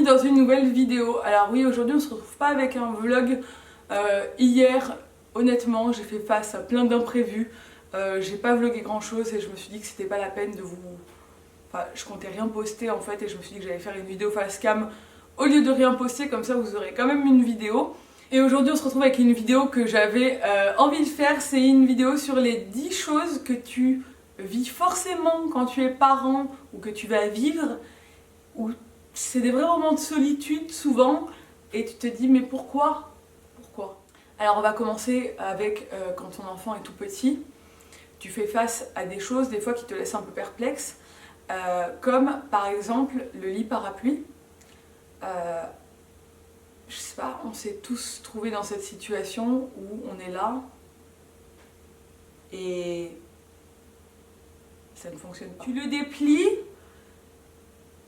dans une nouvelle vidéo. Alors oui, aujourd'hui on se retrouve pas avec un vlog. Hier, honnêtement, j'ai fait face à plein d'imprévus. J'ai pas vlogué grand chose et je me suis dit que c'était pas la peine de vous... Enfin, je comptais rien poster en fait et je me suis dit que j'allais faire une vidéo face cam au lieu de rien poster, comme ça vous aurez quand même une vidéo. Et aujourd'hui on se retrouve avec une vidéo que j'avais envie de faire. C'est une vidéo sur les 10 choses que tu vis forcément quand tu es parent ou que tu vas vivre, où c'est des vrais moments de solitude souvent et tu te dis mais pourquoi? Pourquoi? Alors on va commencer avec quand ton enfant est tout petit, tu fais face à des choses des fois qui te laissent un peu perplexe, comme par exemple le lit parapluie. Je sais pas, on s'est tous trouvés dans cette situation où on est là et ça ne fonctionne pas. Tu le déplies,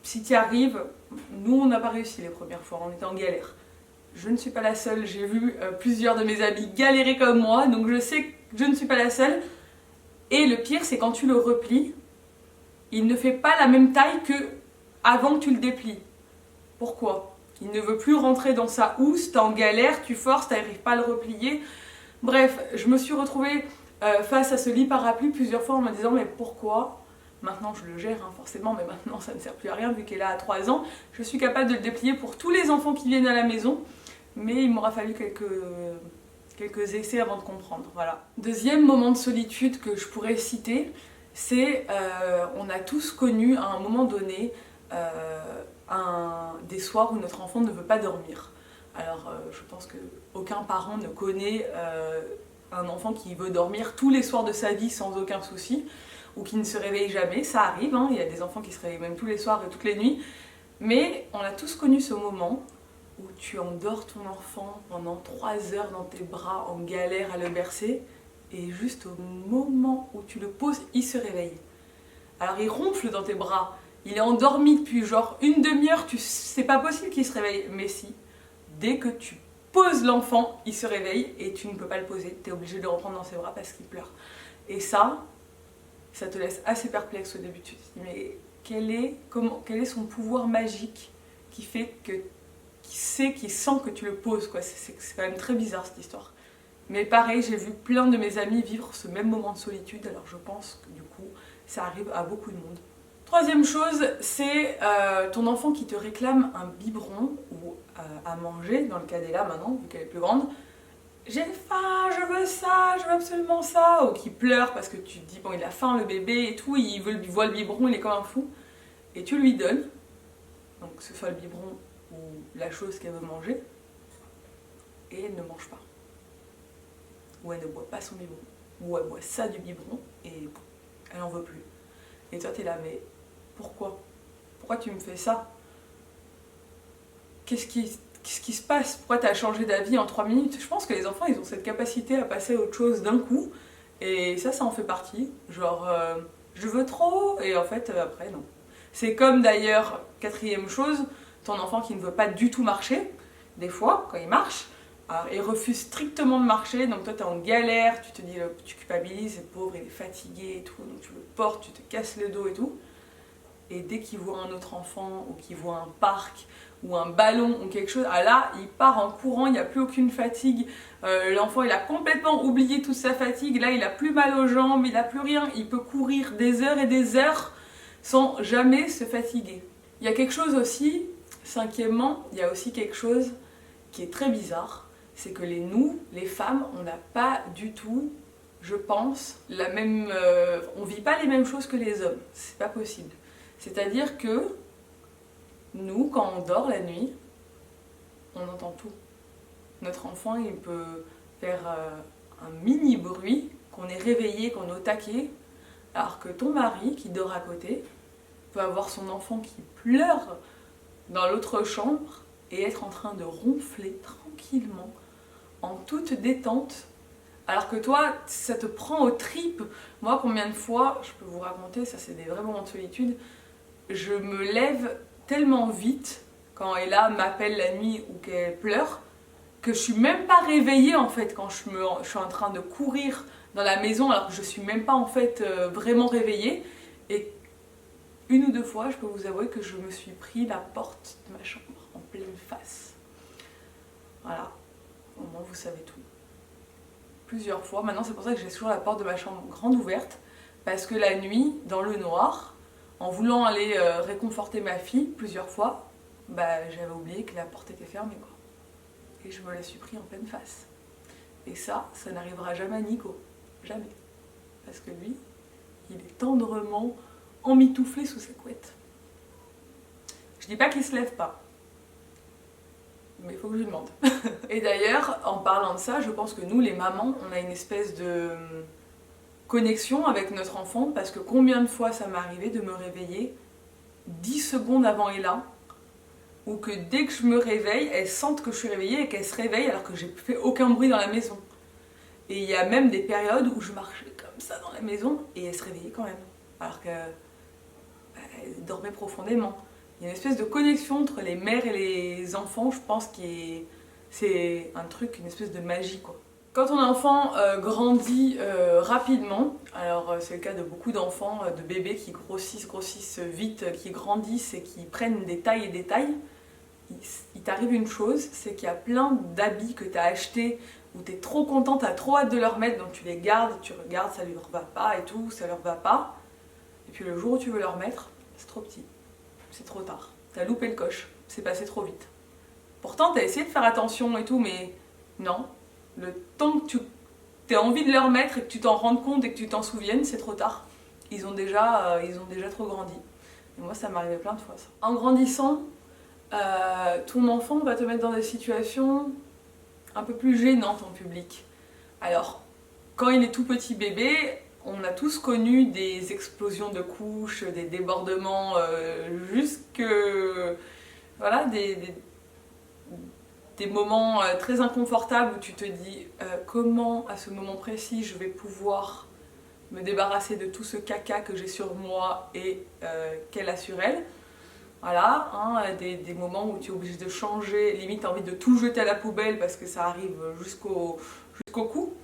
si tu y arrives, nous on n'a pas réussi les premières fois, on était en galère. Je ne suis pas la seule, j'ai vu plusieurs de mes amis galérer comme moi, donc je sais que je ne suis pas la seule. Et le pire, c'est quand tu le replies, il ne fait pas la même taille que avant que tu le déplies. Pourquoi? Il ne veut plus rentrer dans sa housse, t'es en galère, tu forces, t'arrives pas à le replier. Bref, je me suis retrouvée face à ce lit parapluie plusieurs fois en me disant mais pourquoi? Maintenant je le gère forcément, mais maintenant ça ne sert plus à rien vu qu'elle a 3 ans. Je suis capable de le déplier pour tous les enfants qui viennent à la maison, mais il m'aura fallu quelques essais avant de comprendre. Voilà. Deuxième moment de solitude que je pourrais citer, c'est on a tous connu à un moment donné des soirs où notre enfant ne veut pas dormir. Alors je pense qu'aucun parent ne connaît un enfant qui veut dormir tous les soirs de sa vie sans aucun souci, ou qui ne se réveille jamais. Ça arrive, hein, il y a des enfants qui se réveillent même tous les soirs et toutes les nuits, mais on a tous connu ce moment où tu endors ton enfant pendant 3 heures dans tes bras en galère à le bercer, et juste au moment où tu le poses, il se réveille. Alors il ronfle dans tes bras, il est endormi depuis genre une demi-heure, c'est pas possible qu'il se réveille, mais si, dès que tu poses l'enfant, il se réveille et tu ne peux pas le poser, tu es obligé de le reprendre dans ses bras parce qu'il pleure. Et ça te laisse assez perplexe au début, tu te dis mais quel est son pouvoir magique qui fait que, qui sent que tu le poses, quoi. C'est quand même très bizarre cette histoire. Mais pareil, j'ai vu plein de mes amis vivre ce même moment de solitude, alors je pense que du coup ça arrive à beaucoup de monde. Troisième chose, c'est ton enfant qui te réclame un biberon ou à manger, dans le cas d'Ella maintenant, vu qu'elle est plus grande. J'ai faim, je veux ça, je veux absolument ça, ou qui pleure parce que tu te dis bon il a faim le bébé et tout, il voit le biberon, il est comme un fou, et tu lui donnes, donc que ce soit le biberon ou la chose qu'elle veut manger, et elle ne mange pas. Ou elle ne boit pas son biberon, ou elle boit ça du biberon et elle en veut plus. Et toi t'es là, mais pourquoi? Pourquoi tu me fais ça? Qu'est-ce qui se passe? Pourquoi t'as changé d'avis en 3 minutes? Je pense que les enfants ils ont cette capacité à passer à autre chose d'un coup, et ça en fait partie, genre je veux trop, et en fait après non. C'est comme d'ailleurs, quatrième chose, ton enfant qui ne veut pas du tout marcher, des fois quand il marche, alors, il refuse strictement de marcher, donc toi t'es en galère, tu te dis, tu culpabilises, c'est pauvre, il est fatigué et tout, donc tu le portes, tu te casses le dos et tout. Et dès qu'il voit un autre enfant, ou qu'il voit un parc, ou un ballon, ou quelque chose, ah là, il part en courant, il n'y a plus aucune fatigue. L'enfant, il a complètement oublié toute sa fatigue, là, il a plus mal aux jambes, il n'a plus rien, il peut courir des heures et des heures sans jamais se fatiguer. Il y a quelque chose aussi, cinquièmement, il y a aussi quelque chose qui est très bizarre, c'est que les femmes, on n'a pas du tout, je pense, on vit pas les mêmes choses que les hommes, c'est pas possible. C'est-à-dire que nous, quand on dort la nuit, on entend tout. Notre enfant, il peut faire un mini bruit, qu'on est réveillé, qu'on est au taquet, alors que ton mari, qui dort à côté, peut avoir son enfant qui pleure dans l'autre chambre et être en train de ronfler tranquillement, en toute détente, alors que toi, ça te prend aux tripes. Moi, combien de fois, je peux vous raconter, ça c'est des vrais moments de solitude, je me lève tellement vite quand Ella m'appelle la nuit ou qu'elle pleure, que je suis même pas réveillée en fait quand je suis en train de courir dans la maison alors que je suis même pas en fait vraiment réveillée. Et une ou deux fois, je peux vous avouer que je me suis pris la porte de ma chambre pleine face. Voilà, au moins vous savez tout. Plusieurs fois, maintenant c'est pour ça que j'ai toujours la porte de ma chambre grande ouverte, parce que la nuit, dans le noir, en voulant aller réconforter ma fille plusieurs fois, bah j'avais oublié que la porte était fermée quoi. Et je me la suis pris en pleine face. Et ça n'arrivera jamais à Nico. Jamais. Parce que lui, il est tendrement emmitouflé sous sa couette. Je dis pas qu'il se lève pas. Mais il faut que je lui demande. Et d'ailleurs, en parlant de ça, je pense que nous, les mamans, on a une espèce de connexion avec notre enfant, parce que combien de fois ça m'est arrivé de me réveiller 10 secondes avant Ella, ou que dès que je me réveille, elle sente que je suis réveillée et qu'elle se réveille alors que j'ai fait aucun bruit dans la maison. Et il y a même des périodes où je marchais comme ça dans la maison et elle se réveillait quand même, alors qu'elle dormait profondément. Il y a une espèce de connexion entre les mères et les enfants, je pense que c'est un truc, une espèce de magie quoi. Quand ton enfant grandit rapidement, alors c'est le cas de beaucoup d'enfants, de bébés qui grossissent vite, qui grandissent et qui prennent des tailles et des tailles, il t'arrive une chose, c'est qu'il y a plein d'habits que tu as achetés où tu es trop contente, tu as trop hâte de leur mettre, donc tu les gardes, tu regardes, ça leur va pas et tout, ça leur va pas. Et puis le jour où tu veux leur mettre, c'est trop petit, c'est trop tard, tu as loupé le coche, c'est passé trop vite. Pourtant tu as essayé de faire attention et tout, mais non, le temps que tu as envie de leur mettre et que tu t'en rendes compte et que tu t'en souviennes, c'est trop tard. Ils ont déjà trop grandi. Et moi ça m'arrivait plein de fois ça. En grandissant, ton enfant va te mettre dans des situations un peu plus gênantes en public. Alors, quand il est tout petit bébé, on a tous connu des explosions de couches, des débordements jusque... Voilà, des moments très inconfortables où tu te dis comment à ce moment précis je vais pouvoir me débarrasser de tout ce caca que j'ai sur moi et qu'elle a sur elle. Voilà, hein, des moments où tu es obligé de changer, limite tu as envie de tout jeter à la poubelle parce que ça arrive jusqu'au cou.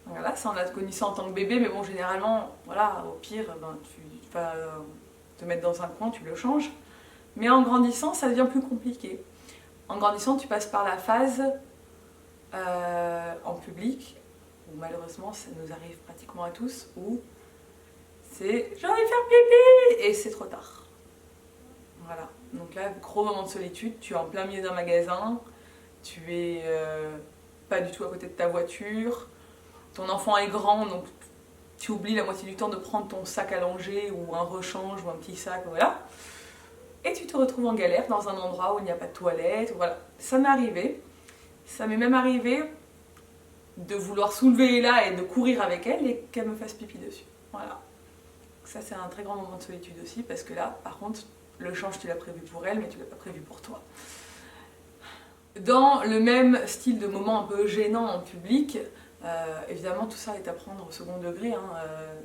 Voilà, ça on a connu ça en tant que bébé, mais bon généralement, voilà, au pire, ben, tu vas te mettre dans un coin, tu le changes. Mais en grandissant, ça devient plus compliqué. En grandissant, tu passes par la phase en public, où malheureusement ça nous arrive pratiquement à tous, où c'est « j'ai envie de faire pipi » et c'est trop tard. Voilà, donc là, gros moment de solitude, tu es en plein milieu d'un magasin, tu es pas du tout à côté de ta voiture, ton enfant est grand, donc tu oublies la moitié du temps de prendre ton sac à langer ou un rechange ou un petit sac, voilà. Et tu te retrouves en galère dans un endroit où il n'y a pas de toilette, voilà. Ça m'est arrivé, ça m'est même arrivé de vouloir soulever Ella et de courir avec elle et qu'elle me fasse pipi dessus, voilà. Ça c'est un très grand moment de solitude aussi, parce que là, par contre, le change, tu l'as prévu pour elle, mais tu ne l'as pas prévu pour toi. Dans le même style de moment un peu gênant en public, évidemment tout ça est à prendre au second degré, hein,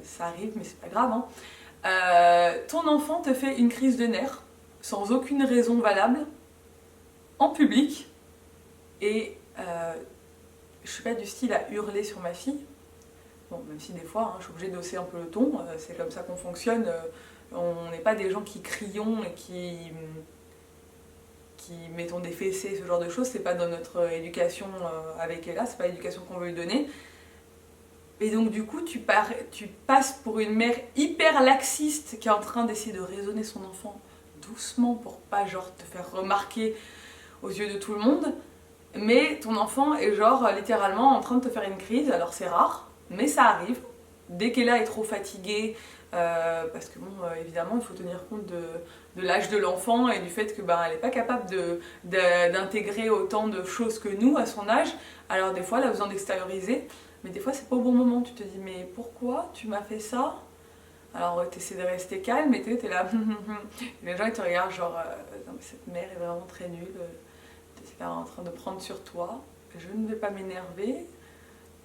ça arrive mais c'est pas grave. Hein. Ton enfant te fait une crise de nerfs, sans aucune raison valable, en public, et je suis pas du style à hurler sur ma fille, bon, même si des fois hein, je suis obligée d'hausser un peu le ton, c'est comme ça qu'on fonctionne. On n'est pas des gens qui crions et qui mettons des fessées, ce genre de choses, c'est pas dans notre éducation avec Ella, c'est pas l'éducation qu'on veut lui donner. Et donc du coup, tu passes pour une mère hyper laxiste qui est en train d'essayer de raisonner son enfant doucement pour pas genre te faire remarquer aux yeux de tout le monde, mais ton enfant est genre littéralement en train de te faire une crise, alors c'est rare, mais ça arrive. Dès qu'Ella est trop fatiguée, parce que bon, évidemment, il faut tenir compte de l'âge de l'enfant et du fait que elle n'est pas capable d'intégrer autant de choses que nous à son âge. Alors des fois, elle a besoin d'extérioriser, mais des fois, c'est pas au bon moment. Tu te dis, mais pourquoi tu m'as fait ça? Alors tu essaies de rester calme et tu es là. Et les gens ils te regardent genre, non mais cette mère est vraiment très nulle, tu es en train de prendre sur toi, je ne vais pas m'énerver.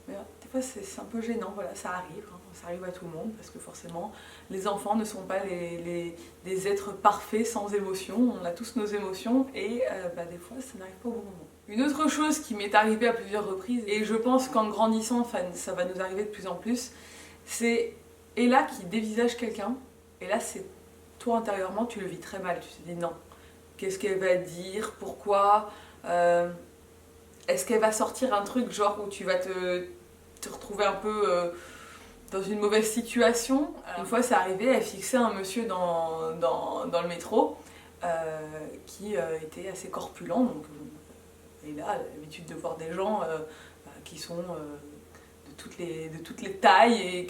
Mais des fois c'est un peu gênant, voilà, ça arrive, hein, ça arrive à tout le monde, parce que forcément les enfants ne sont pas des êtres parfaits sans émotions, on a tous nos émotions et des fois ça n'arrive pas au bon moment. Une autre chose qui m'est arrivée à plusieurs reprises, et je pense qu'en grandissant ça va nous arriver de plus en plus, c'est Ella qui dévisage quelqu'un, et là c'est toi intérieurement tu le vis très mal, tu te dis non, qu'est-ce qu'elle va dire, pourquoi, est-ce qu'elle va sortir un truc genre où tu vas te retrouver un peu dans une mauvaise situation. Une fois c'est arrivé, elle fixait un monsieur dans le métro qui était assez corpulent, donc et là, elle a l'habitude de voir des gens qui sont de toutes les tailles et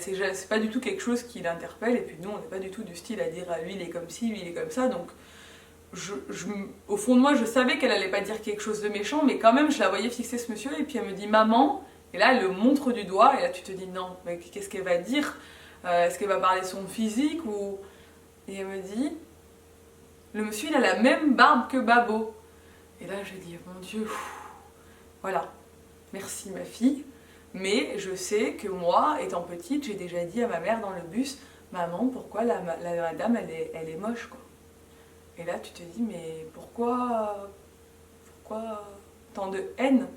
c'est pas du tout quelque chose qui l'interpelle. Et puis nous, on n'est pas du tout du style à dire lui il est comme ci, lui il est comme ça. Donc au fond de moi, je savais qu'elle allait pas dire quelque chose de méchant, mais quand même, je la voyais fixer ce monsieur et puis elle me dit maman. Et là, elle le montre du doigt et là, tu te dis non, mais qu'est-ce qu'elle va dire? Est-ce qu'elle va parler de son physique ou... Et elle me dit le monsieur il a la même barbe que Babo. Et là, j'ai dit mon Dieu, voilà, merci ma fille. Mais je sais que moi, étant petite, j'ai déjà dit à ma mère dans le bus, maman, pourquoi la madame, elle est moche, quoi. Et là, tu te dis, mais pourquoi tant de haine?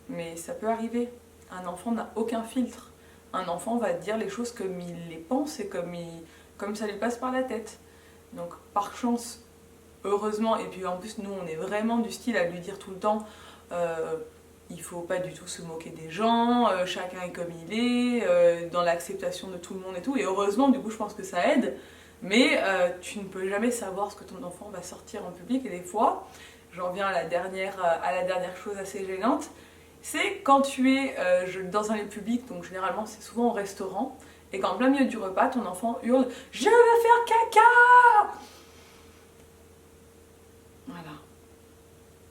Mais ça peut arriver. Un enfant n'a aucun filtre. Un enfant va dire les choses comme il les pense et comme ça lui passe par la tête. Donc, par chance, heureusement, et puis en plus, nous, on est vraiment du style à lui dire tout le temps il faut pas du tout se moquer des gens, chacun est comme il est, dans l'acceptation de tout le monde et tout. Et heureusement, du coup, je pense que ça aide. Mais tu ne peux jamais savoir ce que ton enfant va sortir en public. Et des fois, j'en viens à la dernière chose assez gênante, c'est quand tu es dans un lieu public, donc généralement c'est souvent au restaurant, et qu'en plein milieu du repas, ton enfant hurle « Je veux faire caca !» Voilà.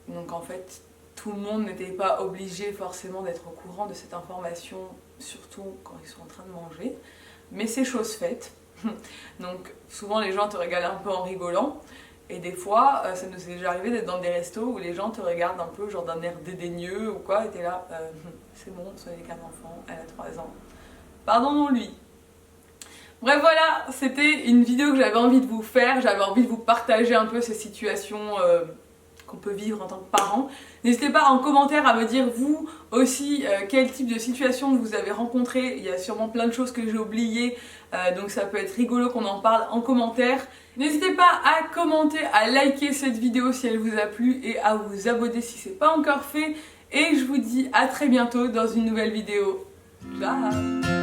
Donc en fait, tout le monde n'était pas obligé forcément d'être au courant de cette information, surtout quand ils sont en train de manger, mais c'est chose faite. Donc souvent les gens te regardent un peu en rigolant, et des fois ça nous est déjà arrivé d'être dans des restos où les gens te regardent un peu genre d'un air dédaigneux ou quoi, et t'es là c'est bon, ce n'est qu'un enfant, elle a 3 ans, pardonnons lui. Bref voilà, c'était une vidéo que j'avais envie de vous faire, j'avais envie de vous partager un peu ces situations qu'on peut vivre en tant que parent. N'hésitez pas en commentaire à me dire vous aussi quel type de situation vous avez rencontré. Il y a sûrement plein de choses que j'ai oubliées, donc ça peut être rigolo qu'on en parle en commentaire. N'hésitez pas à commenter, à liker cette vidéo si elle vous a plu et à vous abonner si ce n'est pas encore fait. Et je vous dis à très bientôt dans une nouvelle vidéo. Ciao!